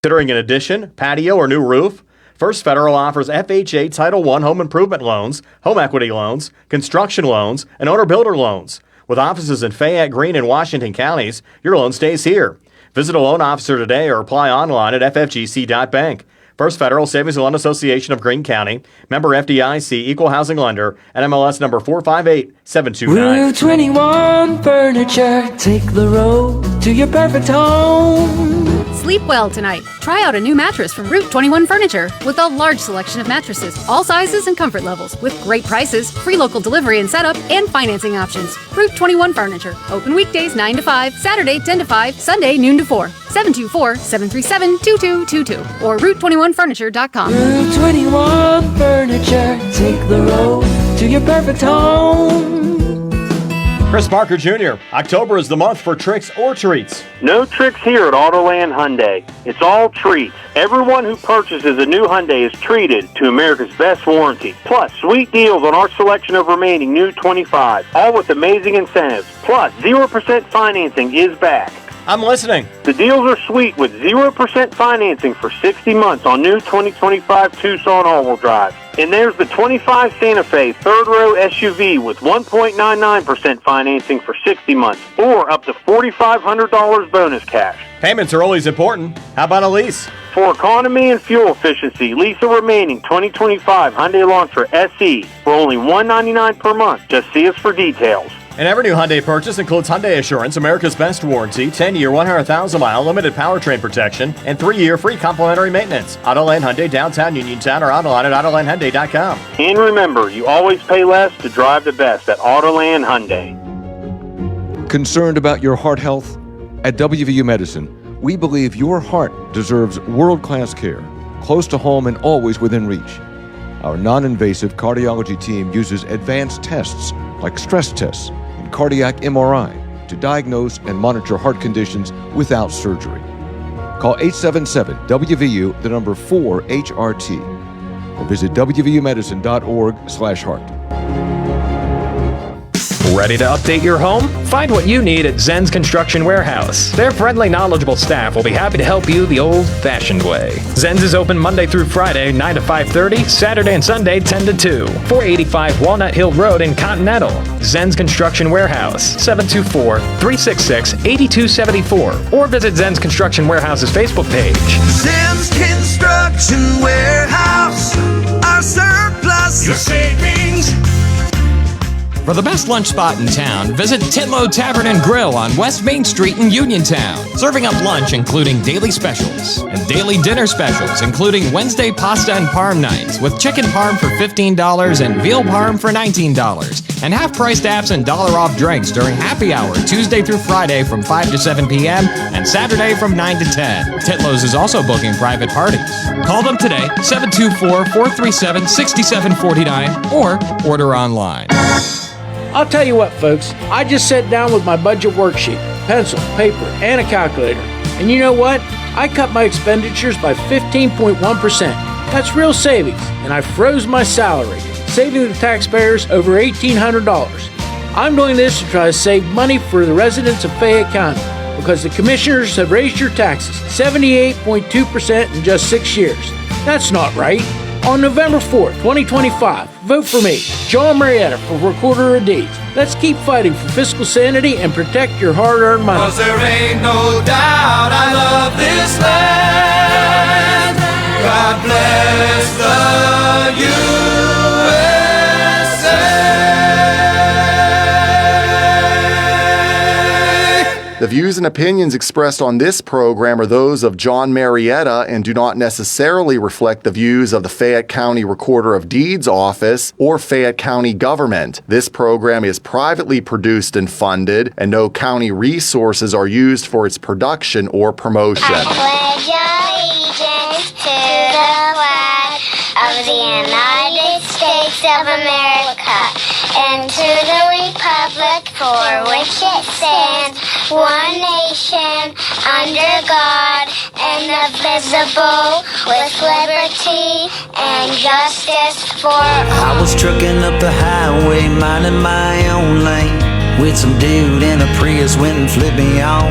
Considering an addition, patio, or new roof? First Federal offers FHA Title I home improvement loans, home equity loans, construction loans, and owner-builder loans. With offices in Fayette, Greene, and Washington counties, your loan stays here. Visit a loan officer today or apply online at ffgc.bank. First Federal Savings and Loan Association of Greene County, member FDIC, equal housing lender, NMLS number 458729. Route 21 Furniture, take the road to your perfect home. Sleep well tonight. Try out a new mattress from Route 21 Furniture with a large selection of mattresses, all sizes and comfort levels, with great prices, free local delivery and setup, and financing options. Route 21 Furniture. Open weekdays 9 to 5, Saturday 10 to 5, Sunday noon to 4. 724-737-2222 or Route21Furniture.com. Route 21 Furniture, take the road to your perfect home. Chris Parker Jr., October is the month for tricks or treats. No tricks here at Autoland Hyundai. It's all treats. Everyone who purchases a new Hyundai is treated to America's best warranty. Plus, sweet deals on our selection of remaining new 25, all with amazing incentives. Plus, 0% financing is back. I'm listening. The deals are sweet with 0% financing for 60 months on new 2025 Tucson all-wheel drive. And there's the 25 Santa Fe third-row SUV with 1.99% financing for 60 months or up to $4,500 bonus cash. Payments are always important. How about a lease? For economy and fuel efficiency, lease a remaining 2025 Hyundai Elantra SE for only $199 per month. Just see us for details. And every new Hyundai purchase includes Hyundai Assurance, America's best warranty, 10-year, 100,000-mile limited powertrain protection, and 3-year free complimentary maintenance. Autoland Hyundai, downtown Uniontown, or online at AutolandHyundai.com. And remember, you always pay less to drive the best at Autoland Hyundai. Concerned about your heart health? At WVU Medicine, we believe your heart deserves world-class care, close to home and always within reach. Our non-invasive cardiology team uses advanced tests like stress tests and cardiac MRI to diagnose and monitor heart conditions without surgery. Call 877-WVU, the number 4HRT, or visit wvumedicine.org/heart. Ready to update your home? Find what you need at Zen's Construction Warehouse. Their friendly, knowledgeable staff will be happy to help you the old-fashioned way. Zen's is open Monday through Friday, 9 to 5:30, Saturday and Sunday, 10 to 2. 485 Walnut Hill Road in Continental. Zen's Construction Warehouse, 724-366-8274. Or visit Zen's Construction Warehouse's Facebook page. Zen's Construction Warehouse, our surplus, your savings. For the best lunch spot in town, visit Titlow Tavern and Grill on West Main Street in Uniontown. Serving up lunch including daily specials and daily dinner specials, including Wednesday pasta and parm nights with chicken parm for $15 and veal parm for $19. And half-priced apps and $1 off drinks during happy hour Tuesday through Friday from 5 to 7 p.m. and Saturday from 9 to 10. Titlows is also booking private parties. Call them today, 724-437-6749, or order online. I'll tell you what, folks, I just sat down with my budget worksheet, pencil, paper, and a calculator. And you know what? I cut my expenditures by 15.1%. That's real savings, and I froze my salary, saving the taxpayers over $1,800. I'm doing this to try to save money for the residents of Fayette County because the commissioners have raised your taxes 78.2% in just 6 years. That's not right. On November 4th, 2025, vote for me, John Marietta, for Recorder of Deeds. Let's keep fighting for fiscal sanity and protect your hard-earned money. 'Cause there ain't no doubt I love this land. God bless the The views and opinions expressed on this program are those of John Marietta and do not necessarily reflect the views of the Fayette County Recorder of Deeds Office or Fayette County government. This program is privately produced and funded, and no county resources are used for its production or promotion. I pledge allegiance to the flag of the United States of America and to the republic for which it stands, one nation, under God, indivisible, with liberty and justice for all. I was trucking up the highway, minding my own lane, with some dude in a Prius went and flipped me off.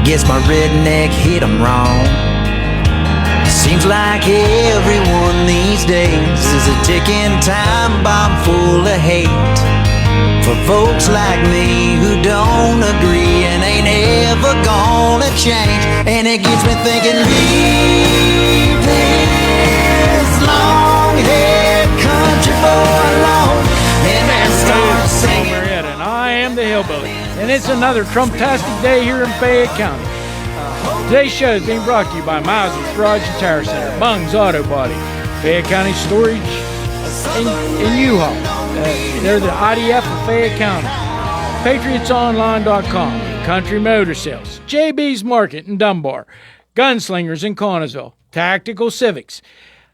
Guess my redneck hit him wrong. Seems like everyone these days is a ticking time bomb full of hate for folks like me who don't agree and ain't ever gonna change. And it gets me thinking, leave this long-haired country boy alone, and then start singing. And I am the Hillbilly, and it's another Trump-tastic day here in Fayette County. Today's show is being brought to you by Miles' Garage and Tire Center, Mung's Auto Body, Fayette County Storage, and U-Haul. They're the IDF of Fayette County. PatriotsOnline.com, Country Motor Sales, JB's Market in Dunbar, Gunslingers in Connellsville, Tactical Civics,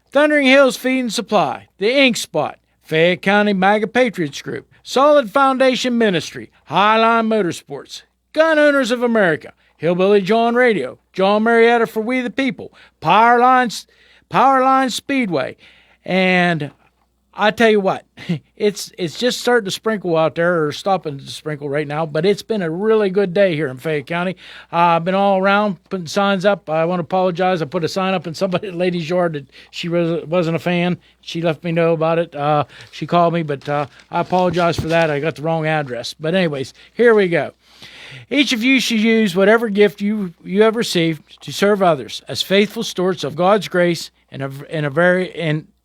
Thundering Hills Feed and Supply, The Ink Spot, Fayette County MAGA Patriots Group, Solid Foundation Ministry, Highline Motorsports, Gun Owners of America, Hillbilly Jon Radio, John Marietta for We the People, Powerline Speedway, and I tell you what, it's just starting to sprinkle out there, or stopping to sprinkle right now, but it's been a really good day here in Fayette County. I've been all around putting signs up. I want to apologize. I put a sign up in somebody's lady's yard that she wasn't a fan. She let me know about it. She called me, but I apologize for that. I got the wrong address. But anyways, here we go. Each of you should use whatever gift you have received to serve others as faithful stewards of God's grace in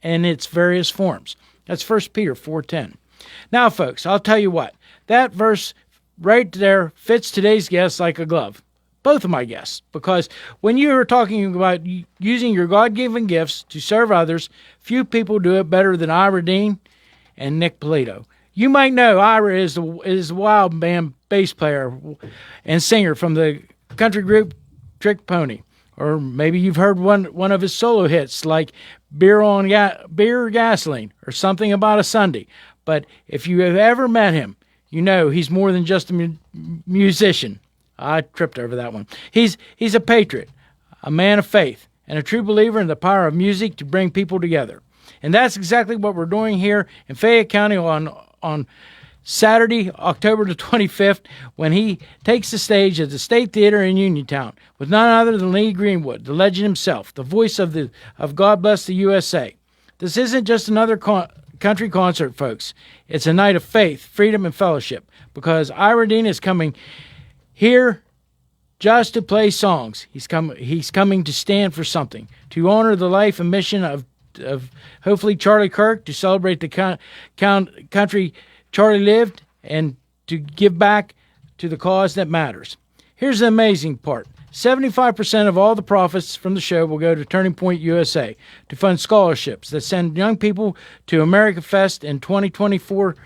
its various forms. That's 1 Peter 4:10. Now, folks, I'll tell you what. That verse right there fits today's guests like a glove. Both of my guests. Because when you are talking about using your God-given gifts to serve others, few people do it better than Ira Dean and Nick Polito. You might know Ira is the wild band bass player and singer from the country group Trick Pony. Or maybe you've heard one of his solo hits like Beer Gasoline or Something About a Sunday. But if you have ever met him, you know he's more than just a musician. I tripped over that one. He's a patriot, a man of faith, and a true believer in the power of music to bring people together. And that's exactly what we're doing here in Fayette County on Saturday, October the 25th, when he takes the stage at the State Theater in Uniontown with none other than Lee Greenwood, the legend himself, the voice of God Bless the USA. This isn't just another country concert, folks. It's a night of faith, freedom, and fellowship, because Ira Dean is coming here just to play songs. He's coming to stand for something, to honor the life and mission of hopefully Charlie Kirk, to celebrate the country Charlie lived, and to give back to the cause that matters. Here's the amazing part. 75% of all the profits from the show will go to Turning Point USA to fund scholarships that send young people to America Fest in 2024.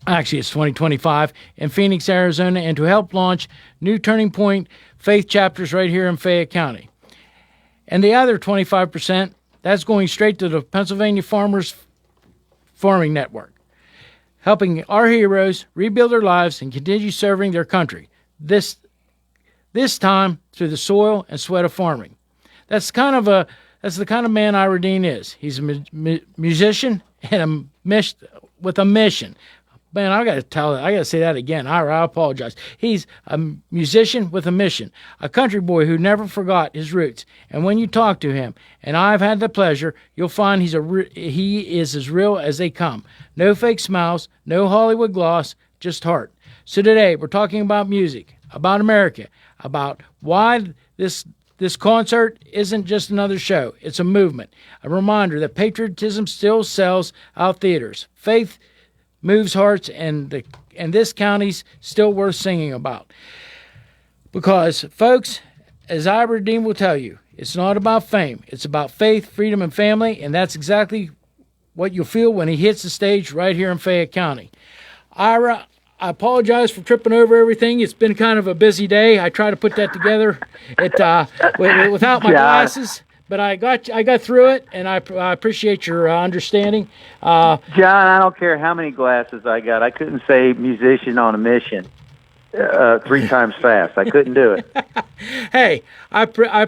Actually, it's 2025 in Phoenix, Arizona, and to help launch new Turning Point faith chapters right here in Fayette County. And the other 25%, that's going straight to the Pennsylvania Farmers Farming Network, helping our heroes rebuild their lives and continue serving their country, this time through the soil and sweat of farming. That's the kind of man Ira Dean is. He's a musician and with a mission. Man, I got to say that again. I apologize. He's a musician with a mission, a country boy who never forgot his roots. And when you talk to him, and I've had the pleasure, you'll find he is as real as they come. No fake smiles, no Hollywood gloss, just heart. So today we're talking about music, about America, about why this concert isn't just another show. It's a movement, a reminder that patriotism still sells out theaters. Faith moves hearts, and this county's still worth singing about. Because, folks, as Ira Dean will tell you, it's not about fame. It's about faith, freedom, and family, and that's exactly what you'll feel when he hits the stage right here in Fayette County. Ira, I apologize for tripping over everything. It's been kind of a busy day. I try to put that together without my glasses. But I got through it, and I appreciate your understanding. John, I don't care how many glasses I got. I couldn't say musician on a mission 3 times fast. I couldn't do it. Hey, I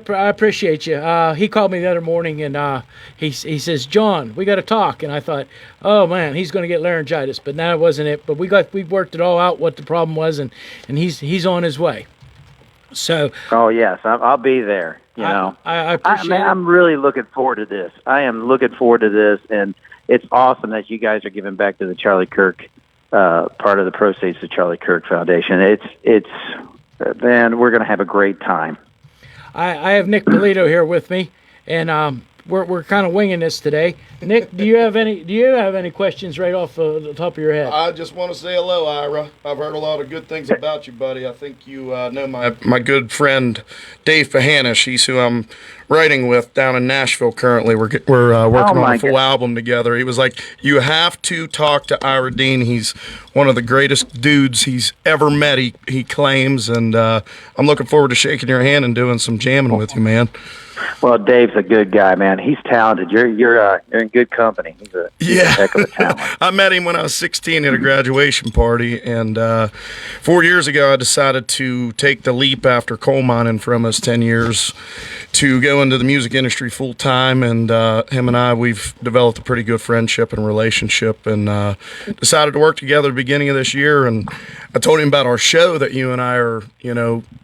appreciate you. He called me the other morning, and he says, John, we got to talk. And I thought, oh, man, he's going to get laryngitis. But that wasn't it. But we worked it all out, what the problem was, and he's on his way. So. Oh yes, I'll be there. I appreciate it. I'm really looking forward to this. I am looking forward to this, and it's awesome that you guys are giving back to the Charlie Kirk part of the proceeds of the Charlie Kirk Foundation. It's man, we're going to have a great time. I have Nick Polito here with me, and we're kind of winging this today. Nick, do you have any questions right off the top of your head? I just want to say hello, Ira. I've heard a lot of good things about you, buddy. I think you know my good friend Dave Pahanish. He's who I'm writing with down in Nashville currently. We're working on a full album together. He was like, "You have to talk to Ira Dean. He's one of the greatest dudes he's ever met." He claims, and I'm looking forward to shaking your hand and doing some jamming with you, man. Well, Dave's a good guy, man. He's talented. You're in good company. He's a heck of a talent. I met him when I was 16 at a graduation party, and 4 years ago I decided to take the leap after coal mining for almost 10 years to go into the music industry full time, and him and I, we've developed a pretty good friendship and relationship, and decided to work together at the beginning of this year. And I told him about our show that you and I are,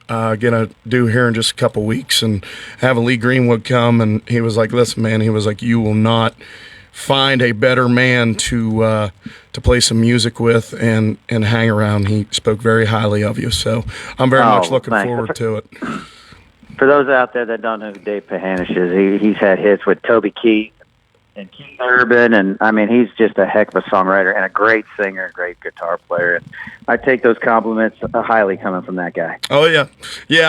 gonna do here in just a couple weeks, and having Lee Greenwood come, and he was like, "Listen, man," he was like, "you will not find a better man to play some music with and hang around." He spoke very highly of you, so I'm very much looking forward to it. For those out there that don't know who Dave Pahanish is, he's had hits with Toby Keith and Keith Urban, and I mean, he's just a heck of a songwriter and a great singer, a great guitar player. And I take those compliments highly coming from that guy. Oh yeah.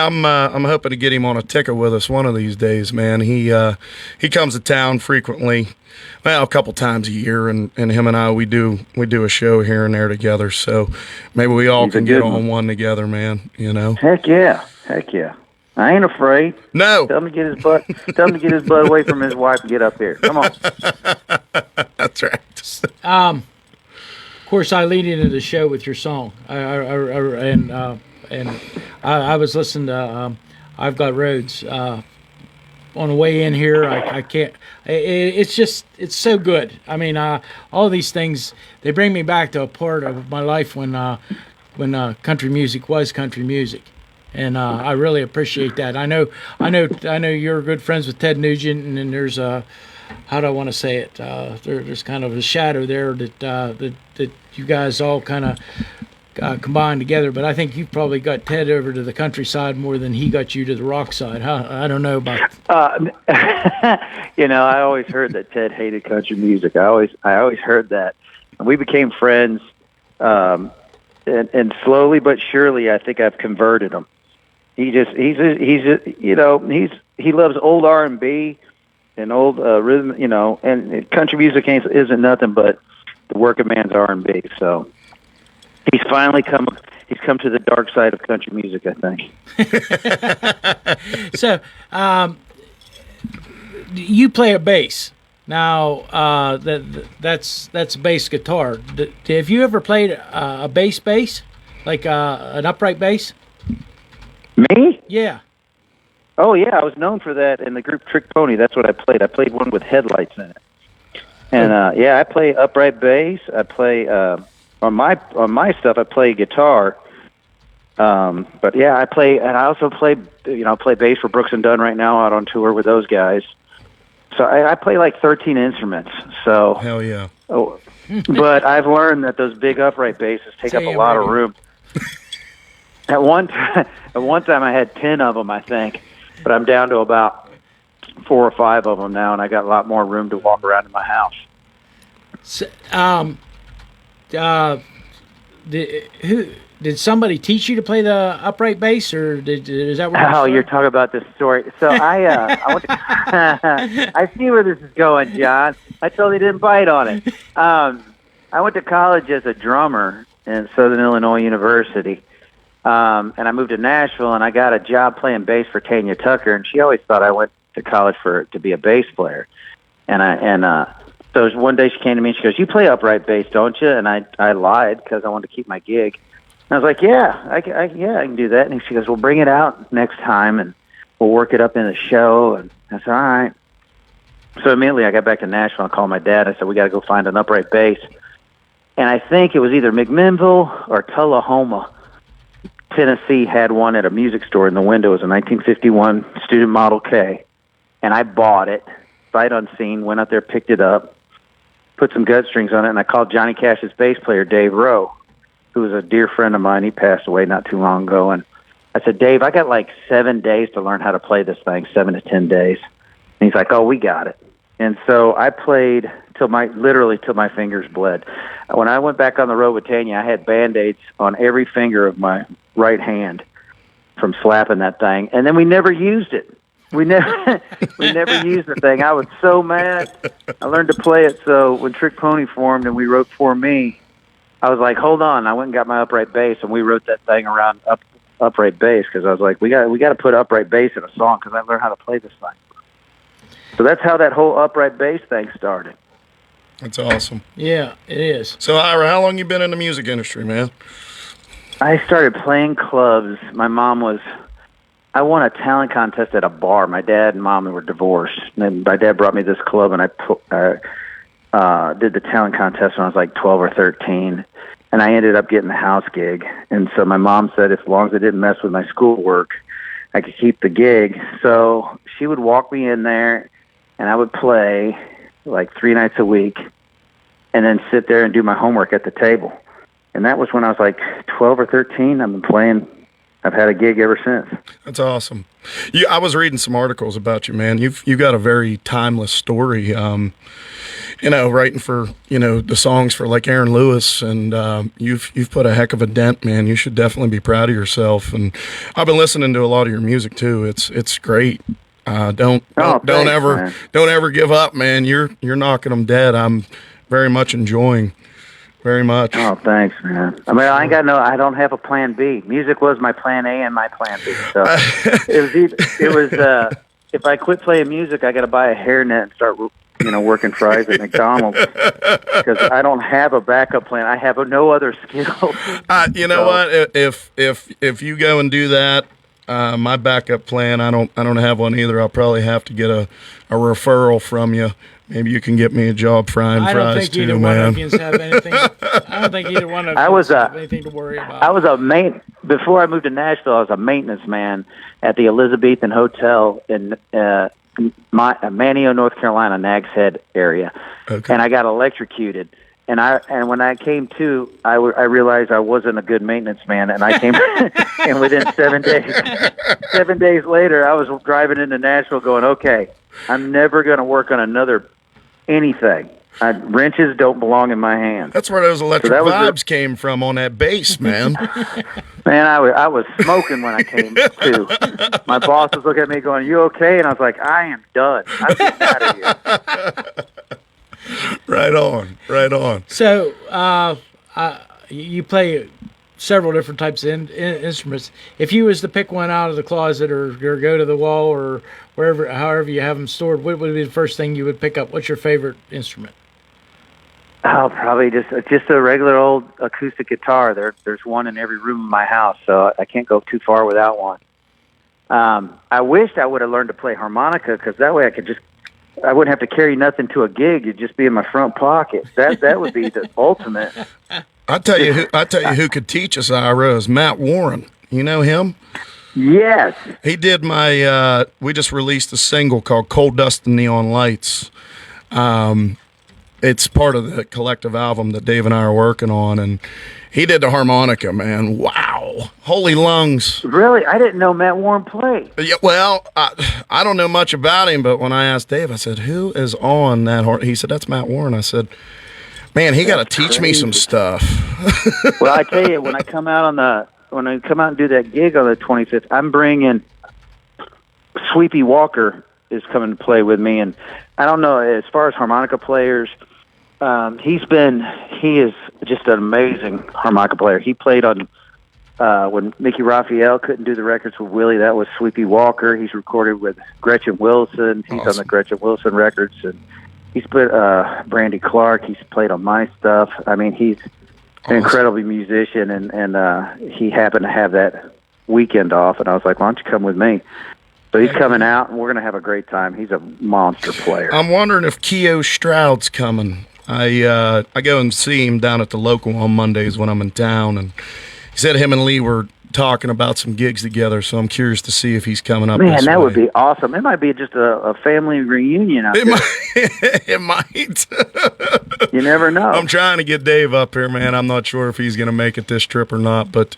I'm hoping to get him on a ticket with us one of these days, man. He comes to town frequently, well, a couple times a year, and him and I we do a show here and there together. So maybe we all can get on one together, man. Heck yeah. I ain't afraid. No. Tell him to get his butt. Tell him to get his butt away from his wife and get up here. Come on. That's right. Of course, I lead into the show with your song. I was listening to "I've Got Roads" on the way in here. I can't. It's so good. I mean, all these things, they bring me back to a part of my life when country music was country music. And I really appreciate that. I know you're good friends with Ted Nugent, and then there's how do I want to say it? There's kind of a shadow there that you guys all kind of combined together. But I think you've probably got Ted over to the countryside more than he got you to the rock side. Huh? I don't know about. I always heard that Ted hated country music. I always heard that, and we became friends. And slowly but surely, I think I've converted him. He loves old R&B and old rhythm, and country music isn't nothing but the working man's R&B. So he's finally come to the dark side of country music, I think. So you play a bass. Now that's bass guitar. Have you ever played a bass, like an upright bass? Me? Yeah. Oh yeah, I was known for that in the group Trick Pony. That's what I played. I played one with headlights in it. And I play upright bass. I play on my stuff. I play guitar. But yeah, I play, and I also play bass for Brooks and Dunn right now, out on tour with those guys. So I play like 13 instruments. So hell yeah. Oh, but I've learned that those big upright basses take up a lot of room. At one time I had 10 of them, I think, but I'm down to about 4 or 5 of them now, and I got a lot more room to walk around in my house. So, did somebody teach you to play the upright bass, or is that what? You're talking about this story. So I went to, I see where this is going, John. I totally didn't bite on it. I went to college as a drummer in Southern Illinois University. And I moved to Nashville, and I got a job playing bass for Tanya Tucker, and she always thought I went to college to be a bass player. So one day she came to me and she goes, "You play upright bass, don't you?" And I lied because I wanted to keep my gig. And I was like, "Yeah, I can do that." And she goes, "Well, bring it out next time, and we'll work it up in the show." And I said, "All right." So immediately I got back to Nashville and called my dad. I said, "We got to go find an upright bass." And I think it was either McMinnville or Tullahoma Tennessee had one at a music store in the window. It was a 1951 Student Model K, and I bought it, sight unseen, went out there, picked it up, put some gut strings on it, and I called Johnny Cash's bass player, Dave Rowe, who was a dear friend of mine. He passed away not too long ago, and I said, Dave, I got like 7 days to learn how to play this thing, 7 to 10 days. And he's like, oh, we got it. And so I played literally till my fingers bled. When I went back on the road with Tanya, I had Band-Aids on every finger of my right hand from slapping that thing. And then we never used it. We never used the thing. I was so mad. I learned to play it. So when Trick Pony formed and we wrote For Me, I was like, hold on. I went and got my upright bass, and we wrote that thing around upright bass because I was like, we got to put upright bass in a song because I learned how to play this thing. So that's how that whole upright bass thing started. That's awesome. Yeah, it is. So, Ira, how long you been in the music industry, man? I started playing clubs. I won a talent contest at a bar. My dad and mom were divorced. And my dad brought me this club, and I did the talent contest when I was like 12 or 13. And I ended up getting the house gig. And so my mom said as long as I didn't mess with my schoolwork, I could keep the gig. So she would walk me in there, and I would play like 3 nights a week and then sit there and do my homework at the table. And that was when I was like 12 or 13. I've been playing. I've had a gig ever since. That's awesome. I was reading some articles about you, man. You've got a very timeless story. Writing for the songs for like Aaron Lewis, and you've put a heck of a dent, man. You should definitely be proud of yourself. And I've been listening to a lot of your music too. It's great. Don't ever give up, man. You're knocking them dead. I'm very much enjoying. Very much. Oh, thanks, man. I mean, I don't have a plan B. Music was my plan A and my plan B. So it was if I quit playing music, I got to buy a hairnet and start, working fries at McDonald's because I don't have a backup plan. I have no other skills. You know what? If you go and do that, my backup plan, I don't have one either. I'll probably have to get a referral from you. Maybe you can get me a job frying fries too, man. I don't think either one of us have anything to worry about. Before I moved to Nashville, I was a maintenance man at the Elizabethan Hotel in Manteo, North Carolina, Nags Head area. Okay. And I got electrocuted. And when I came to, I realized I wasn't a good maintenance man, and I came, and within 7 days later, I was driving into Nashville going, okay, I'm never going to work on anything. Wrenches don't belong in my hands. That's where those electric vibes came from on that bass, man. Man, I was smoking when I came to. My boss was looking at me going, you okay? And I was like, I am done. I'm getting out of here. Right on. So, you play several different types of instruments. If you was to pick one out of the closet or go to the wall or wherever, however you have them stored, what would be the first thing you would pick up? What's your favorite instrument? Oh, probably just a regular old acoustic guitar. There's one in every room in my house, so I can't go too far without one. I wished I would have learned to play harmonica because that way I wouldn't have to carry nothing to a gig. It'd just be in my front pocket. That would be the ultimate. I tell you who could teach us, Ira, is Matt Warren. You know him? Yes. He did we just released a single called Cold Dust and Neon Lights. It's part of the collective album that Dave and I are working on, and he did the harmonica, man. Wow. Holy lungs. Really? I didn't know Matt Warren played. Yeah, well, I don't know much about him, but when I asked Dave, I said, who is on that? He said, that's Matt Warren. I said, man, he got to teach me some stuff. Well, I tell you, when I come out and do that gig on the 25th, I'm bringing Sweepy Walker is coming to play with me, and I don't know, as far as harmonica players, he is just an amazing harmonica player. He played on when Mickey Raphael couldn't do the records with Willie. That was Sweepy Walker. He's recorded with Gretchen Wilson. He's on the Gretchen Wilson records, and he's played Brandy Clark. He's played on my stuff. I mean, he's an incredible musician, and he happened to have that weekend off, and I was like, why don't you come with me? So he's coming out, and we're going to have a great time. He's a monster player. I'm wondering if Keo Stroud's coming. I go and see him down at the local on Mondays when I'm in town, and he said him and Lee were talking about some gigs together, so I'm curious to see if he's coming up. Man, this that way. would be awesome. It might be just a family reunion out there. It might. You never know. I'm trying to get Dave up here, man. I'm not sure if he's going to make it this trip or not, but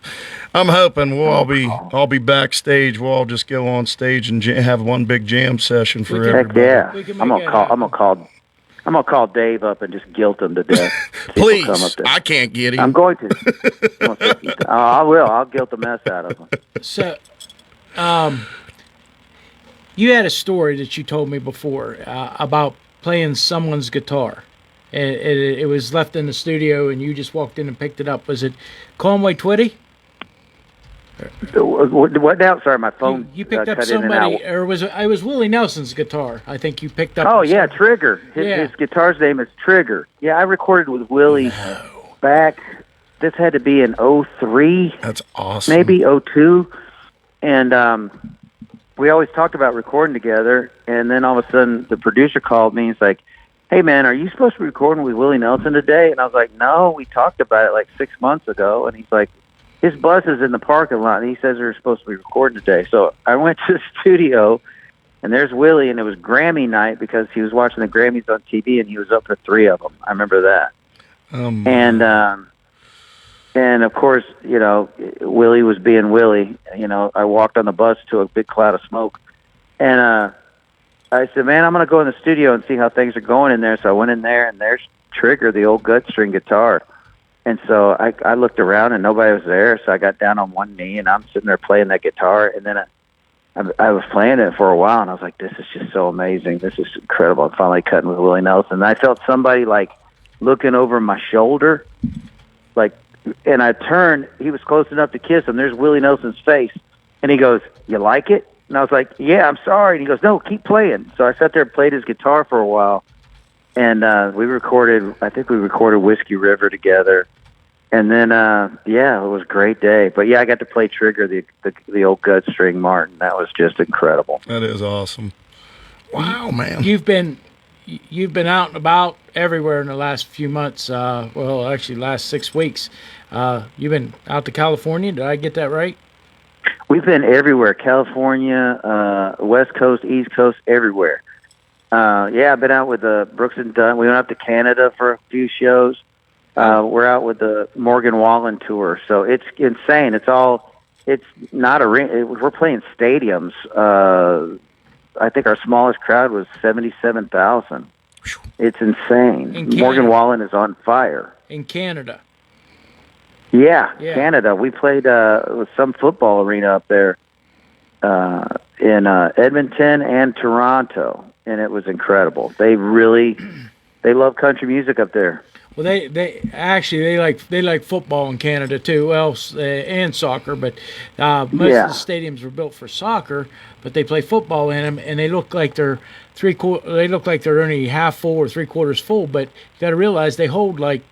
I'm hoping I'll be backstage. We'll all just go on stage and have one big jam session for everybody. Heck yeah. I'm gonna call Dave up and just guilt him to death. Please, I can't get him. I'm going to. I will. I'll guilt the mess out of him. So, you had a story that you told me before about playing someone's guitar. It was left in the studio, and you just walked in and picked it up. Was it Conway Twitty? What now? Sorry, my phone. You picked up cut in and somebody, out. or was it was Willie Nelson's guitar? I think you picked up. Oh yeah, Trigger. His guitar's name is Trigger. Yeah, I recorded with Willie back. This had to be in 03. That's awesome. Maybe 02. And we always talked about recording together. And then all of a sudden, the producer called me. He's like, "Hey man, are you supposed to be recording with Willie Nelson today?" And I was like, "No, we talked about it like 6 months ago." And he's like, his bus is in the parking lot, and he says they're supposed to be recording today. So I went to the studio, and there's Willie, and it was Grammy night because he was watching the Grammys on TV, and he was up for 3 of them. I remember that. And of course, you know, Willie was being Willie. You know, I walked on the bus to a big cloud of smoke, and I said, "Man, I'm going to go in the studio and see how things are going in there." So I went in there, and there's Trigger, the old gut string guitar. And so I looked around and nobody was there, so I got down on one knee and I'm sitting there playing that guitar. And then I was playing it for a while, and I was like, "This is just so amazing. This is incredible." I'm finally cutting with Willie Nelson. And I felt somebody like looking over my shoulder, like, and I turned. He was close enough to kiss him. There's Willie Nelson's face, and he goes, "You like it?" And I was like, "Yeah, I'm sorry." And he goes, "No, keep playing." So I sat there and played his guitar for a while, and we recorded. I think we recorded Whiskey River together. And then, yeah, it was a great day. But yeah, I got to play Trigger, the old gut string Martin. That was just incredible. That is awesome. Wow, man. You've been out and about everywhere in the last few months. Well, actually, last 6 weeks. You've been out to California. Did I get that right? We've been everywhere: California, West Coast, East Coast, everywhere. Yeah, I've been out with Brooks and Dunn. We went up to Canada for a few shows. We're out with the Morgan Wallen tour, so it's insane. It's not a ring. We're playing stadiums. I think our smallest crowd was 77,000. It's insane. Morgan Wallen is on fire. In Canada. Yeah, Canada. We played with some football arena up there in Edmonton and Toronto, and it was incredible. They love country music up there. Well, they like football in Canada too. Well, and soccer, but most of the stadiums were built for soccer, but they play football in them, and they look like they're only half full or 3/4 full. But you got to realize they hold like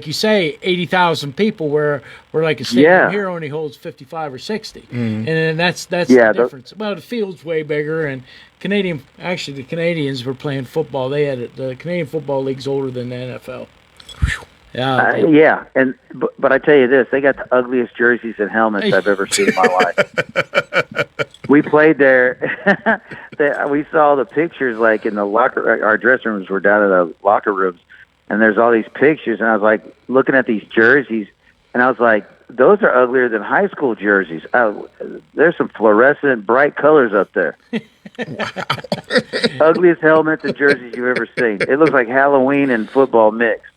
you say 80,000 people, where like a stadium here only holds 55 or 60, and then that's the difference. Well, the field's way bigger, and the Canadians were playing football. The Canadian Football League's older than the NFL. But I tell you this, they got the ugliest jerseys and helmets I've ever seen in my life. We played there. We saw the pictures like in the locker. Our dressing rooms were down in the locker rooms, and there's all these pictures, and I was like looking at these jerseys, and I was like, those are uglier than high school jerseys. There's some fluorescent bright colors up there. Ugliest helmets and jerseys you've ever seen. It looks like Halloween and football mixed.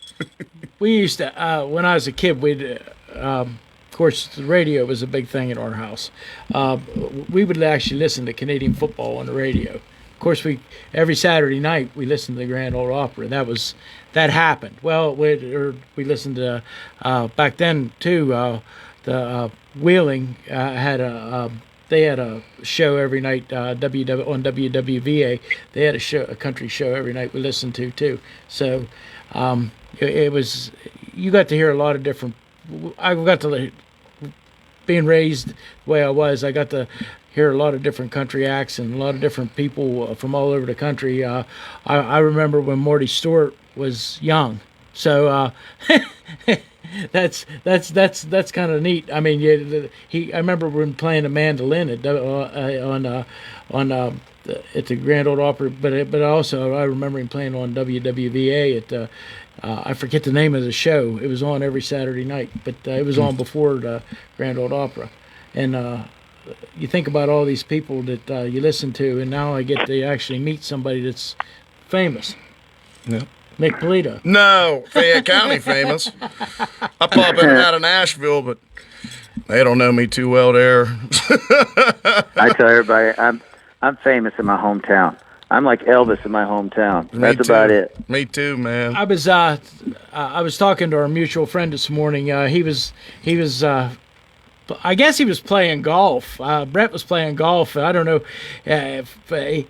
We used to, when I was a kid, of course, the radio was a big thing in our house. We would actually listen to Canadian football on the radio. Of course, every Saturday night we listened to the Grand Ole Opry. That happened. Well, we listened to back then too. The Wheeling had they had a show every night on WWVA. They had a country show every night we listened to too. So. It was, you got to hear a lot of different, being raised the way I was, I got to hear a lot of different country acts and a lot of different people from all over the country. I remember when Marty Stewart was young. So That's kind of neat. I mean, I remember when playing the mandolin at the Grand Ole Opry, but also I remember him playing on WWVA at I forget the name of the show. It was on every Saturday night, but it was on before the Grand Ole Opry. And you think about all these people that you listen to, and now I get to actually meet somebody that's famous. Yeah. Nick Polito. No, Fayette County famous. I pop in and out of Nashville, but they don't know me too well there. I tell everybody, I'm famous in my hometown. I'm like Elvis in my hometown. That's about it. Me too, man. I was talking to our mutual friend this morning. He was I guess he was playing golf. Brett was playing golf. I don't know.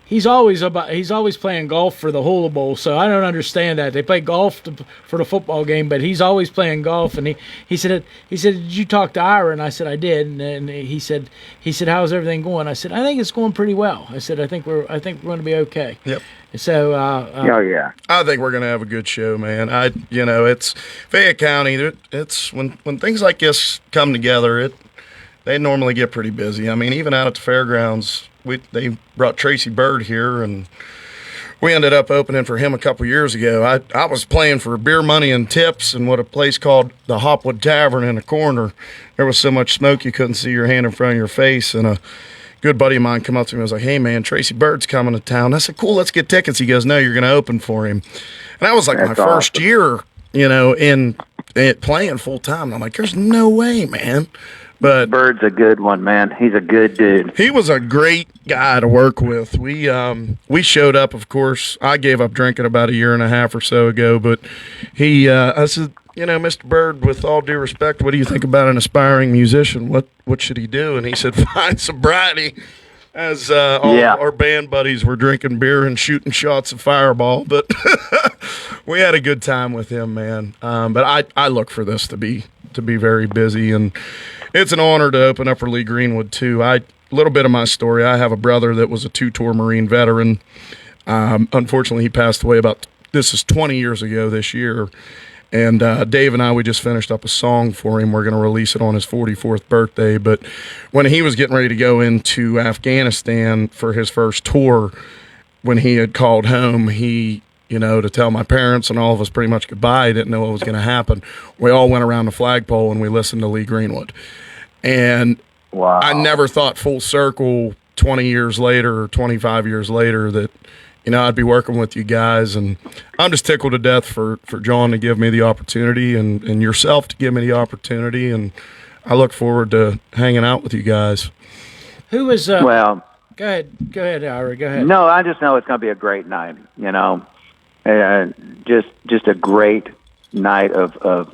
He's always playing golf for the Hula Bowl, so I don't understand that. They play golf for the football game, but he's always playing golf. And he said, did you talk to Ira? And I said, I did. And he said, how's everything going? I said, I think it's going pretty well. I said, I think we're going to be okay. Yep. So, oh yeah, I think we're gonna have a good show, man. It's Fayette County. It's when things like this come together, they normally get pretty busy. I mean, even out at the fairgrounds, they brought Tracy Bird here, and we ended up opening for him a couple years ago. I was playing for beer money and tips in what a place called the Hopwood Tavern in the corner. There was so much smoke you couldn't see your hand in front of your face, and a good buddy of mine come up to me and was like, hey, man, Tracy Bird's coming to town. I said, cool, let's get tickets. He goes, no, you're going to open for him. And that was like my first year, in playing full time. I'm like, there's no way, man. But Bird's a good one, man. He's a good dude. He was a great guy to work with. We showed up, of course. I gave up drinking about a year and a half or so ago, but I said, Mr. Bird, with all due respect, what do you think about an aspiring musician? What should he do? And he said, find sobriety. As all our band buddies were drinking beer and shooting shots of Fireball, but we had a good time with him, man. But I look for this to be very busy, and it's an honor to open up for Lee Greenwood too. A little bit of my story. I have a brother that was a 2-tour Marine veteran. Unfortunately, he passed away this is 20 years ago this year. And Dave and we just finished up a song for him. We're going to release it on his 44th birthday. But when he was getting ready to go into Afghanistan for his first tour, when he had called home, he, to tell my parents and all of us pretty much goodbye, didn't know what was going to happen. We all went around the flagpole and we listened to Lee Greenwood. And wow. I never thought full circle 20 years later or 25 years later that, I'd be working with you guys, and I'm just tickled to death for John to give me the opportunity and yourself to give me the opportunity, and I look forward to hanging out with you guys. Who was well? Go ahead, Ira. Go ahead. No, I just know it's going to be a great night. Just a great night of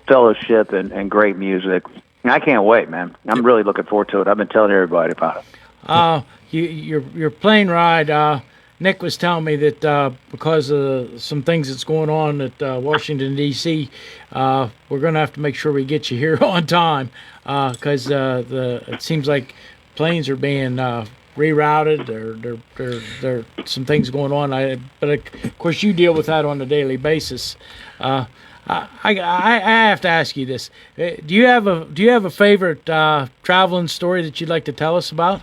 fellowship and great music. I can't wait, man. I'm really looking forward to it. I've been telling everybody about it. Your plane ride. Nick was telling me that because of some things that's going on at Washington, D.C., we're going to have to make sure we get you here on time because it seems like planes are being rerouted. There are some things going on. But of course, you deal with that on a daily basis. I have to ask you this: Do you have a favorite traveling story that you'd like to tell us about?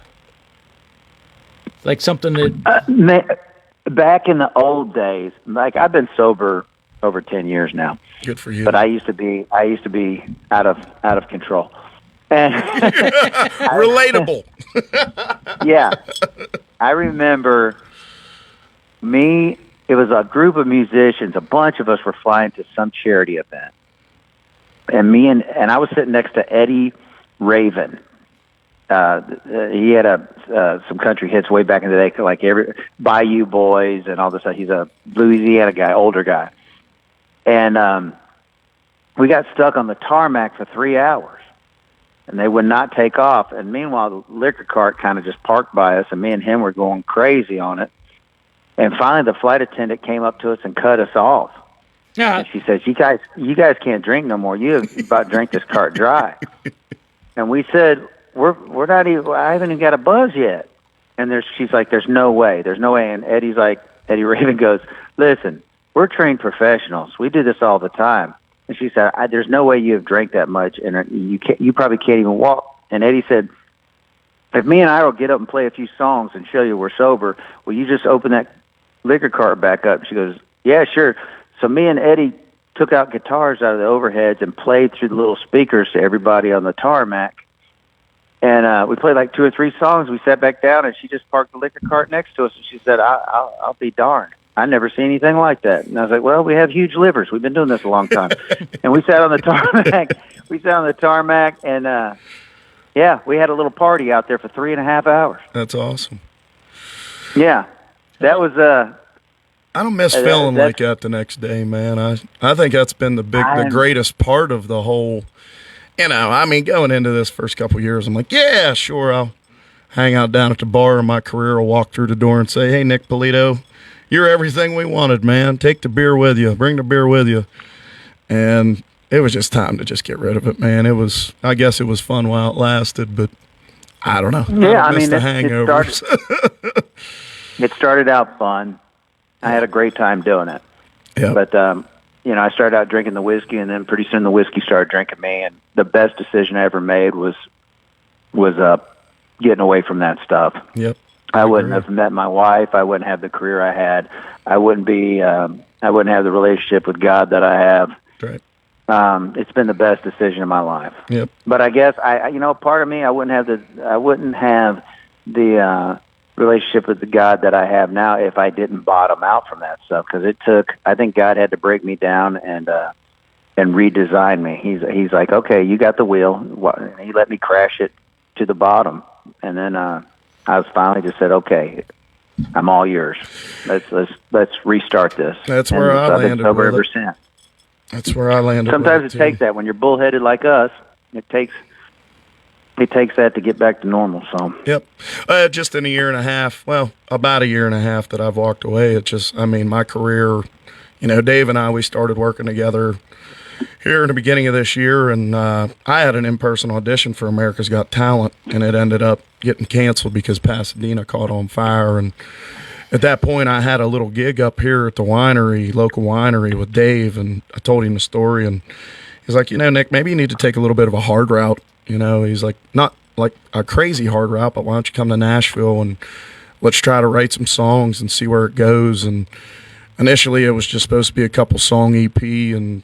Like something that back in the old days, like I've been sober over 10 years now. Good for you. But I used to be out of control. And relatable. Yeah. I remember it was a group of musicians, a bunch of us were flying to some charity event. And I was sitting next to Eddie Raven. He had some country hits way back in the day, like Bayou Boys and all this stuff. He's a Louisiana guy, older guy. And we got stuck on the tarmac for 3 hours, and they would not take off. And meanwhile, the liquor cart kind of just parked by us, and me and him were going crazy on it. And finally, the flight attendant came up to us and cut us off. Yeah. And she says, "You guys can't drink no more. You about drank this cart dry." And we said, We're not even. I haven't even got a buzz yet. And she's like, "There's no way. There's no way." And Eddie Raven goes, "Listen, we're trained professionals. We do this all the time. And she said, there's no way you have drank that much, and you probably can't even walk. And Eddie said, if me and I will get up and play a few songs and show you we're sober, will you just open that liquor cart back up? She goes, yeah, sure. So me and Eddie took out guitars out of the overheads and played through the little speakers to everybody on the tarmac. And we played like 2 or 3 songs. We sat back down, and she just parked the liquor cart next to us, and she said, I'll be darned. I never seen anything like that. And I was like, well, we have huge livers. We've been doing this a long time. And we sat on the tarmac. And yeah, we had a little party out there for 3.5 hours. That's awesome. Yeah. That was I don't miss feeling like that the next day, man. I think that's been the greatest part of the whole. I mean, going into this first couple of years, I'm like, yeah, sure, I'll hang out down at the bar in my career. I'll walk through the door and say, hey, Nick Polito, you're everything we wanted, man. Take the beer with you. Bring the beer with you. And it was just time to just get rid of it, man. I guess it was fun while it lasted, but I don't know. Yeah, I mean, the hangovers. It started out fun. I had a great time doing it. Yeah. But, I started out drinking the whiskey, and then pretty soon the whiskey started drinking me. And the best decision I ever made was getting away from that stuff. Yep. I wouldn't have met my wife. I wouldn't have the career I had. I wouldn't have the relationship with God that I have. Right. It's been the best decision of my life. Yep. But I guess part of me, I wouldn't have the relationship with the God that I have now if I didn't bottom out from that stuff. Because I think God had to break me down and redesign me. He's like, okay, you got the wheel. He let me crash it to the bottom, and then I was finally just said, okay, I'm all yours. Let's restart this. That's where I landed. I've been sober ever since. That's where I landed. Sometimes it takes that when you're bullheaded like us. It takes that to get back to normal. So yep, just in a year and a half. Well, about a year and a half that I've walked away. It just, I mean, my career. Dave and I, we started working together here in the beginning of this year, and I had an in-person audition for America's Got Talent, and it ended up getting canceled because Pasadena caught on fire. And at that point, I had a little gig up here at the local winery with Dave, and I told him the story, and he's like, Nick, maybe you need to take a little bit of a hard route. He's like, not like a crazy hard route, but why don't you come to Nashville and let's try to write some songs and see where it goes. And initially, it was just supposed to be a couple song EP, and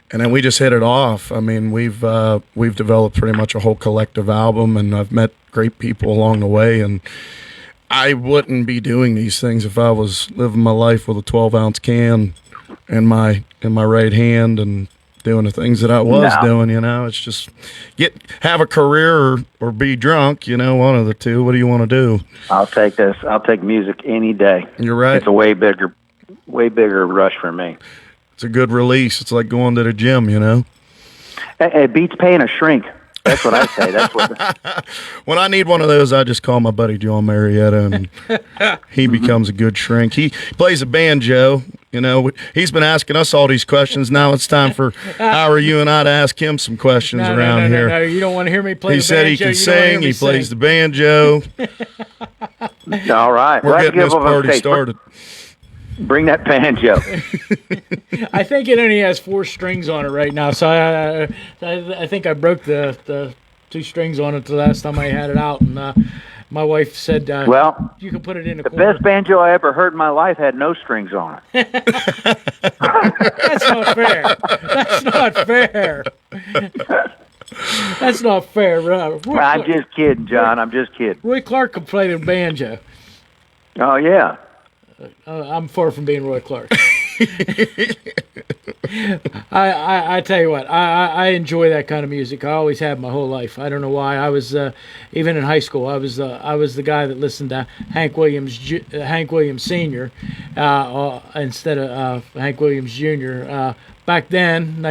then we just hit it off. I mean, we've developed pretty much a whole collective album, and I've met great people along the way. And I wouldn't be doing these things if I was living my life with a 12-ounce can in my right hand and doing the things that I was doing. It's just have a career or be drunk. One of the two. What do you want to do? I'll take this. I'll take music any day. You're right. It's a way bigger rush for me. It's a good release. It's like going to the gym, It beats paying a shrink. That's what I say. That's what. When I need one of those, I just call my buddy Jon Marietta, and he becomes a good shrink. He plays a banjo. He's been asking us all these questions. Now it's time for you and I to ask him some questions around here. No, you don't want to hear me play. He said he can sing. He plays the banjo. All right, we're getting this party started. Bring that banjo. I think it only has 4 strings on it right now, so I think I broke the 2 strings on it the last time I had it out, and my wife said, "Well, you can put it in the best banjo I ever heard in my life had no strings on it." That's not fair. That's not fair. That's not fair. I'm just kidding, John. I'm just kidding. Roy Clark can play the banjo. Oh yeah. I'm far from being Roy Clark. I tell you what, I enjoy that kind of music. I always have my whole life. I don't know why. I was even in high school. I was the guy that listened to Hank Williams Sr. Instead of Hank Williams Jr. Back then,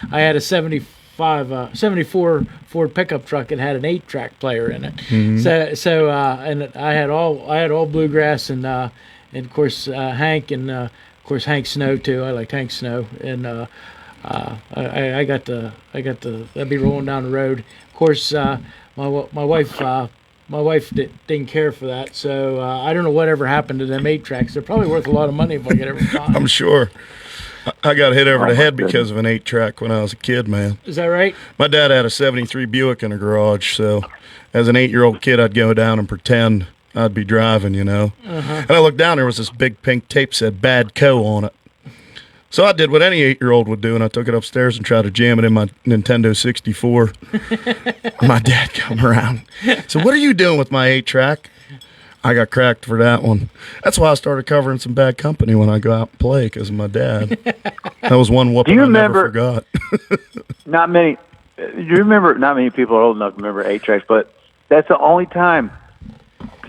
I had a 74 Ford pickup truck and had an 8-track player in it. Mm-hmm. So and I had all bluegrass and of course Hank and of course Hank Snow too. I liked Hank Snow, and I got that'd be rolling down the road. Of course, my wife didn't care for that, so I don't know whatever happened to them 8-tracks. They're probably worth a lot of money if I could ever find them. I'm sure. I got hit over the head because of an 8-track when I was a kid, man. Is that right? My dad had a 73 Buick in the garage, so as an 8-year-old kid, I'd go down and pretend I'd be driving, you know. And I looked down, there was this big pink tape said Bad Co on it. So I did what any 8-year-old would do, and I took it upstairs and tried to jam it in my Nintendo 64. My dad come around. So what are you doing with my 8-track? I got cracked for that one. That's why I started covering some bad company when I go out and play, because of my dad. That was one whooping I never forgot. Not many. You remember? Not many people are old enough to remember 8-tracks, but that's the only time.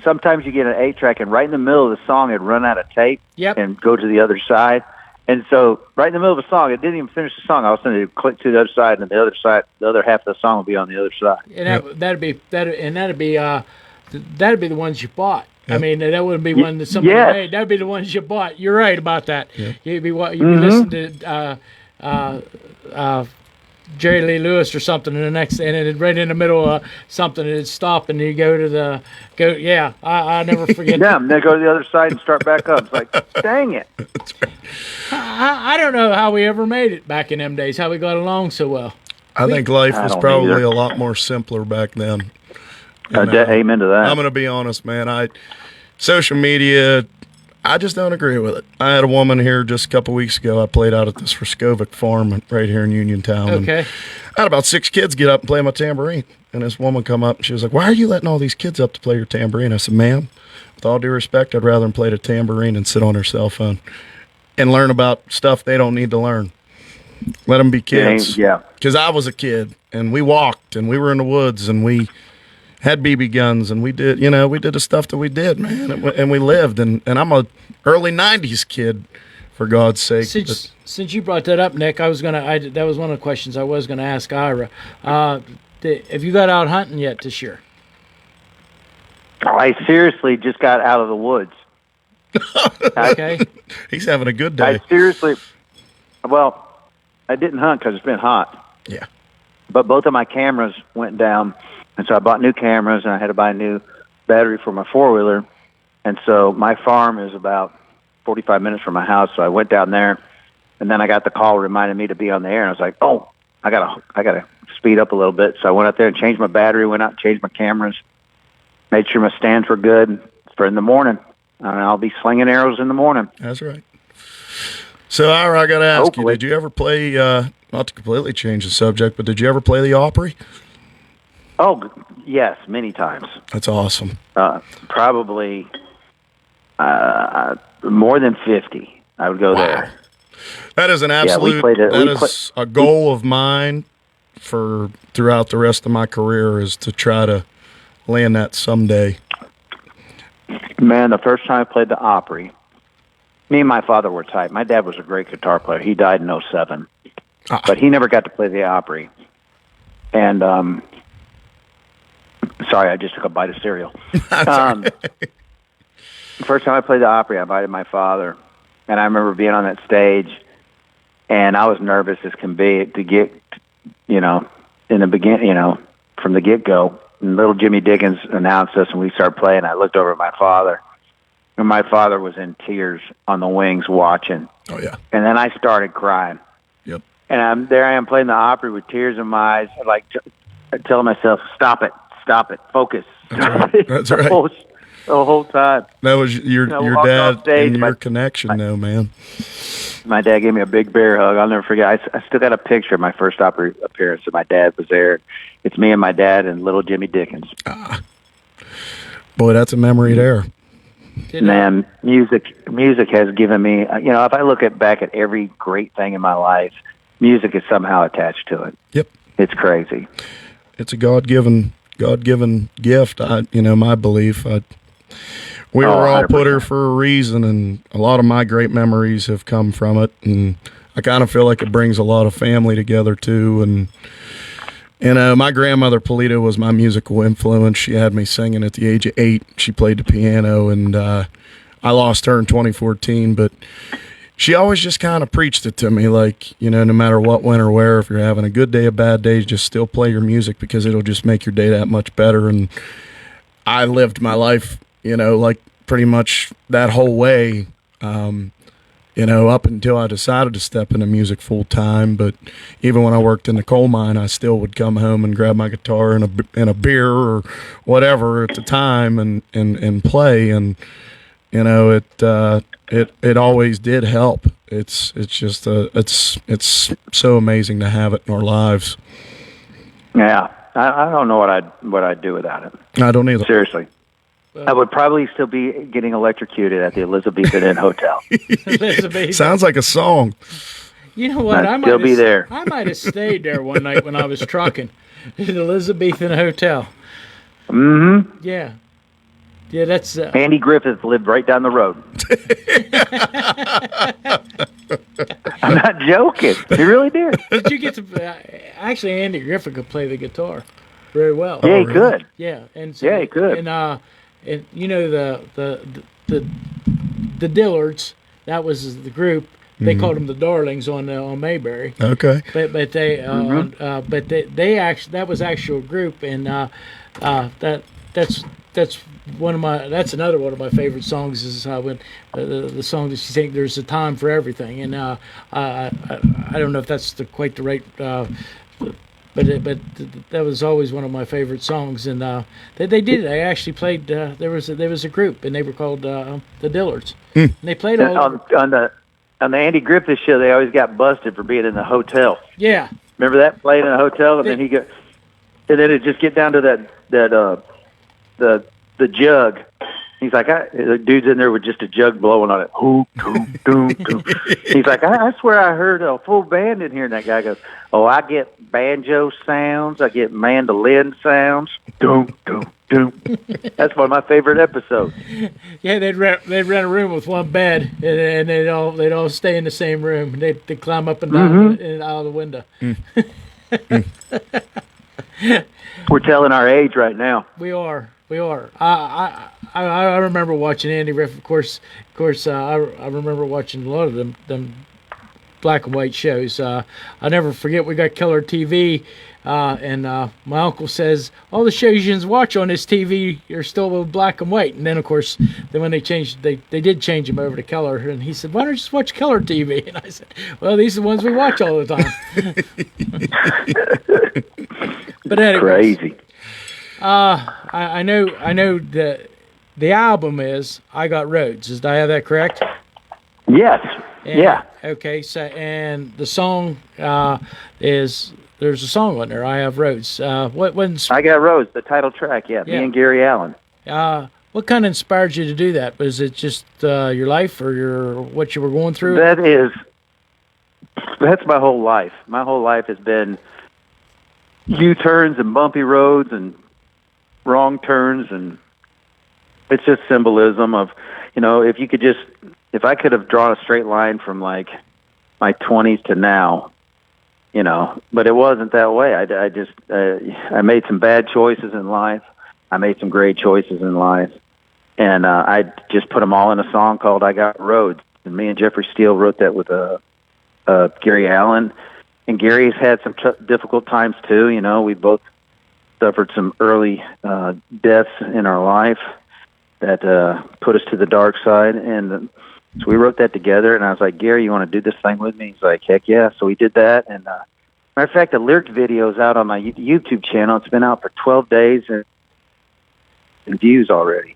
Sometimes you get an 8-track, and right in the middle of the song, it'd run out of tape and go to the other side. And so, right in the middle of the song, it didn't even finish the song. All of a sudden, it'd click to the other side, and the other half of the song would be on the other side. And that'd be the ones you bought. Yep. I mean, that wouldn't be one that somebody made. That'd be the ones you bought. You're right about that. Yep. You'd be listening to Jerry Lee Lewis or something, and it right in the middle of something, it'd stop, and you go to the Yeah, I never forget. Yeah, and then go to the other side and start back up. It's like, dang it. I don't know how we ever made it back in them days. How we got along so well. I think life was probably a lot more simpler back then. Amen to that. I'm going to be honest, man. Social media, I just don't agree with it. I had a woman here just a couple weeks ago. I played out at this Raskovic farm right here in Uniontown. Okay. And I had about 6 kids get up and play my tambourine. And this woman come up and she was like, "Why are you letting all these kids up to play your tambourine?" I said, "Ma'am, with all due respect, I'd rather them play the tambourine and sit on their cell phone and learn about stuff they don't need to learn. Let them be kids." Yeah. Because I was a kid, and we walked, and we were in the woods, and we had BB guns, and we did the stuff that we did, man, and we lived. And I'm a early 90s kid, for God's sake. Since you brought that up, Nick, that was one of the questions I was going to ask Ira. Have you got out hunting yet this year? I seriously just got out of the woods. Okay. He's having a good day. I didn't hunt because it's been hot. Yeah. But both of my cameras went down, and so I bought new cameras, and I had to buy a new battery for my 4-wheeler. And so my farm is about 45 minutes from my house, so I went down there, and then I got the call reminding me to be on the air, and I was like, "Oh, I gotta speed up a little bit." So I went out there and changed my battery, went out and changed my cameras, made sure my stands were good for in the morning, and I'll be slinging arrows in the morning. That's right. So, Ira, I got to ask you, did you ever play, not to completely change the subject, but did you ever play the Opry? Oh, yes, many times. That's awesome. Probably more than 50. I would go there. That is an absolute, a goal of mine for throughout the rest of my career, is to try to land that someday. Man, the first time I played the Opry, me and my father were tight. My dad was a great guitar player. He died in 2007. But he never got to play the Opry. And, sorry, I just took a bite of cereal. First time I played the Opry, I invited my father. And I remember being on that stage, and I was nervous as can be to get, in the beginning, from the get-go. And little Jimmy Dickens announced us, and we started playing. I looked over at my father, and my father was in tears on the wings watching. Oh, yeah. And then I started crying. Yep. And I am playing the Opry with tears in my eyes, like telling myself, "Stop it, focus." That's right. The whole time. That was your dad and your connection, though, man. My dad gave me a big bear hug. I'll never forget. I still got a picture of my first Opry appearance, and my dad was there. It's me and my dad and little Jimmy Dickens. Boy, that's a memory there. Man, music has given me, if I look back at every great thing in my life, music is somehow attached to it. Yep. It's crazy. It's a God-given gift, my belief. We were all 100%. Put here for a reason, and a lot of my great memories have come from it, and I kind of feel like it brings a lot of family together, too, and my grandmother, Polito, was my musical influence. She had me singing at the age of 8. She played the piano, and I lost her in 2014, but she always just kind of preached it to me, like, no matter what, when, or where, if you're having a good day, a bad day, just still play your music because it'll just make your day that much better. And I lived my life, like pretty much that whole way. up until I decided to step into music full time. But even when I worked in the coal mine, I still would come home and grab my guitar and a beer or whatever at the time and play. And it always did help. It's just it's so amazing to have it in our lives. Yeah, I don't know what I'd do without it. I don't either. Seriously. I would probably still be getting electrocuted at the Elizabethan Inn Hotel. Sounds like a song. You know what? I'd still be there. I might have stayed there one night when I was trucking at the Elizabethan Hotel. Mm-hmm. Yeah. Yeah, that's... Andy Griffith lived right down the road. I'm not joking. He really did. Did you get to... actually, Andy Griffith could play the guitar very well. Yeah, he could. Yeah. And yeah, he could. And you know the Dillards, that was the group. They called them the Darlings on Mayberry. Okay. But they actually, that was actual group, and that's another one of my favorite songs is when the song that you think there's a time for everything, and I don't know if that's quite the right. But that was always one of my favorite songs, and they did it. They actually played. There was a group, and they were called the Dillards. And they played all on the Andy Griffith show. They always got busted for being in the hotel. Yeah, remember that, playing in a hotel, and then it just get down to the jug. He's like, the dude's in there with just a jug blowing on it. Ooh, doom, doom, doom. He's like, I swear I heard a full band in here. And that guy goes, oh, I get banjo sounds. I get mandolin sounds. Doom, doom, doom. That's one of my favorite episodes. Yeah, they'd rent a room with one bed, and they'd all stay in the same room. They'd climb up and down and out of the window. We're telling our age right now. We are. I remember watching Andy Griffith. Of course. I remember watching a lot of them black and white shows. I'll never forget. We got color TV, and my uncle says all the shows you can watch on this TV are still black and white. And then, of course, when they changed, they did change them over to color. And he said, "Why don't you just watch color TV?" And I said, "Well, these are the ones we watch all the time." But anyways, crazy. I know the album is I Got Roads. Did I have that correct? Yes. Yeah. Okay. So, and the song is there's a song on there. I Have Roads. When's I Got Roads, the title track. Yeah. Me and Gary Allen. What kind of inspired you to do that? Was it just your life or what you were going through? That's my whole life. My whole life has been U-turns and bumpy roads and wrong turns, and it's just symbolism of, if I could have drawn a straight line from like my 20s to now, but it wasn't that way. I made some bad choices in life. I made some great choices in life, and I just put them all in a song called I Got Roads. And me and Jeffrey Steele wrote that with Gary Allen, and Gary's had some difficult times too. We both suffered some early deaths in our life that put us to the dark side, and so we wrote that together. And I was like, Gary, you want to do this thing with me? He's like, heck yeah. So we did that, and matter of fact, the lyric video is out on my YouTube channel. It's been out for 12 days and views already,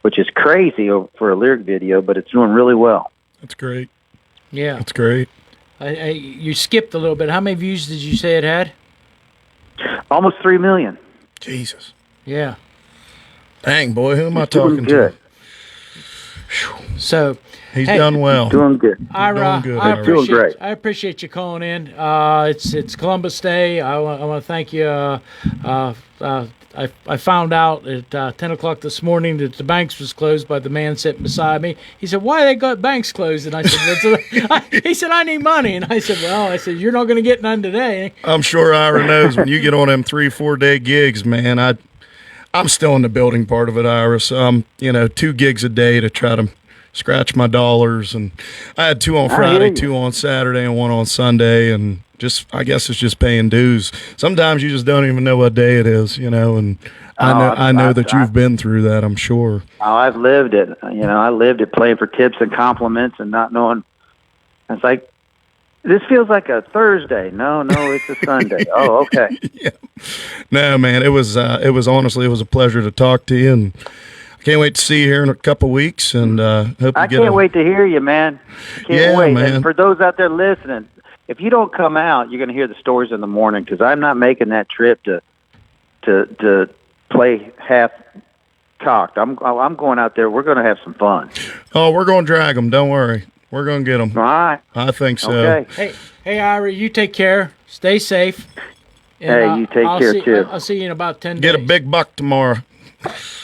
which is crazy for a lyric video, but it's doing really well. That's great. Yeah, that's great. You skipped a little bit. How many views did you say it had? Almost 3 million. Jesus. Yeah. Dang, boy, who am I talking to? So he's done well. Doing good. Ira, doing good, I appreciate you calling in. It's Columbus Day. I want to thank you. I found out at 10 o'clock this morning that the banks was closed by the man sitting beside me. He said, why they got banks closed? And I said, he said, I need money. And I said, you're not going to get none today. I'm sure Ira knows when you get on them 3-4 day gigs, man, I'm still in the building part of it, Ira. So I'm, 2 gigs a day to try to scratch my dollars. And I had 2 on Friday, 2 on Saturday, and 1 on Sunday. And I guess it's just paying dues. Sometimes you just don't even know what day it is, and I know that you've been through that, I'm sure. Oh, I've lived it. I lived it playing for tips and compliments and not knowing I was like, this feels like a Thursday. No, it's a Sunday. Oh, okay. Yeah. No, man, it was honestly, it was a pleasure to talk to you, and I can't wait to see you here in a couple of weeks, and hope I can't wait to hear you, man. Can't wait. Man. And for those out there listening, if you don't come out, you're going to hear the stories in the morning, because I'm not making that trip to play half cocked. I'm going out there. We're going to have some fun. Oh, we're going to drag them. Don't worry. We're going to get them. All right. I think so. Okay. Hey, Ira, you take care. Stay safe. And, you take care, too. I'll see you in about 10 days. Get a big buck tomorrow.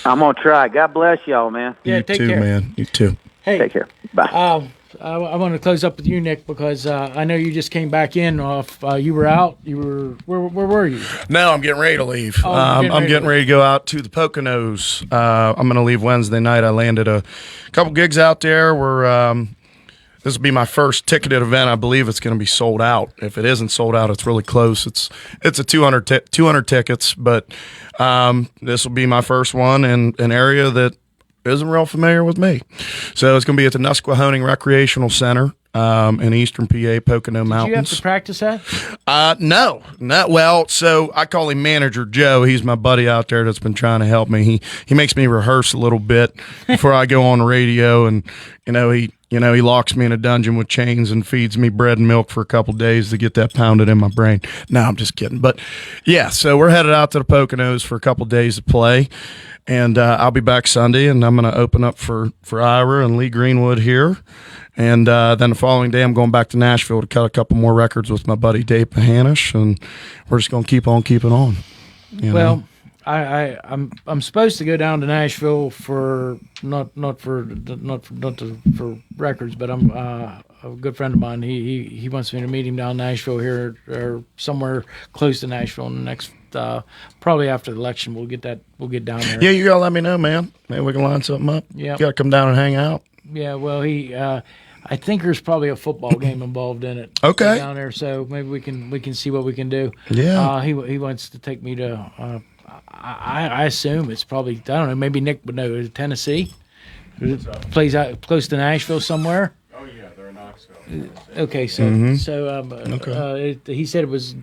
I'm going to try. God bless y'all, man. Yeah, you take too, care. man. You too. Hey, take care. Bye. I want to close up with you, Nick, because I know you just came back in off. You were out. You were where were you? No, I'm getting ready to leave. Oh, I'm getting ready to go out to the Poconos. I'm going to leave Wednesday night. I landed a couple gigs out there. This will be my first ticketed event. I believe it's going to be sold out. If it isn't sold out, it's really close. It's a 200 tickets, but this will be my first one in an area that isn't real familiar with me. So it's going to be at the Nusquehoning Recreational Center in Eastern PA, Pocono Mountains. Did you have to practice that? No. Well, so I call him Manager Joe. He's my buddy out there that's been trying to help me. He makes me rehearse a little bit before I go on the radio, and he locks me in a dungeon with chains and feeds me bread and milk for a couple days to get that pounded in my brain. No, I'm just kidding. But yeah, so we're headed out to the Poconos for a couple days to play. And I'll be back Sunday, and I'm going to open up for Ira and Lee Greenwood here. And then the following day, I'm going back to Nashville to cut a couple more records with my buddy Dave Pahanish, and we're just going to keep on keeping on. Well, I'm supposed to go down to Nashville for not for records, but I'm a good friend of mine. He wants me to meet him down in Nashville here or somewhere close to Nashville in the next. Probably after the election, we'll get down there. Yeah, you gotta let me know, man. Maybe we can line something up. Yeah, you gotta come down and hang out. Yeah, well, I think there's probably a football game involved in it. Okay, down there, so maybe we can see what we can do. Yeah, he wants to take me to. I assume it's probably, I don't know, maybe Nick would know. Is it Tennessee? Plays out close to Nashville somewhere. Oh yeah, they're in Knoxville. Okay, so he said it was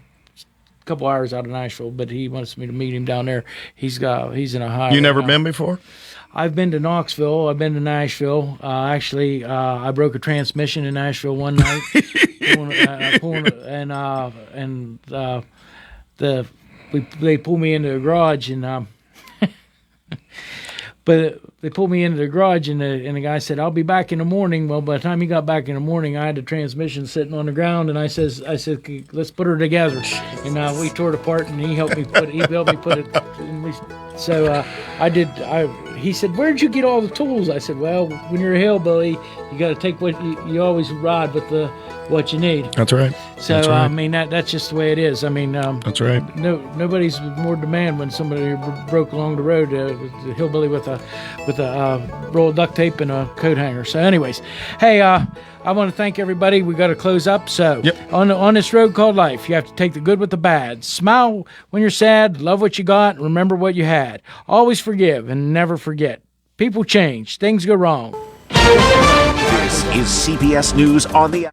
couple hours out of Nashville, but he wants me to meet him down there. He's in Ohio. You never been before? I've been to Knoxville. I've been to Nashville. Actually, I broke a transmission in Nashville one night, they pulled me into the garage and. But they pulled me into the garage, and the guy said, "I'll be back in the morning." Well, by the time he got back in the morning, I had the transmission sitting on the ground, and I said, "Let's put her together." And we tore it apart, and he helped me put it. So I did. He said, "Where'd you get all the tools?" I said, "Well, when you're a hillbilly, you got to take what you always ride with what you need." That's right. So that's right. I mean that's just the way it is. I mean, that's right. Nobody's more demand when somebody broke along the road, the hillbilly with a roll of duct tape and a coat hanger. So, anyways, hey, I want to thank everybody. We got to close up. So, on this road called life, you have to take the good with the bad. Smile when you're sad. Love what you got. Remember what you had. Always forgive and never forget. People change. Things go wrong. This is CBS News on the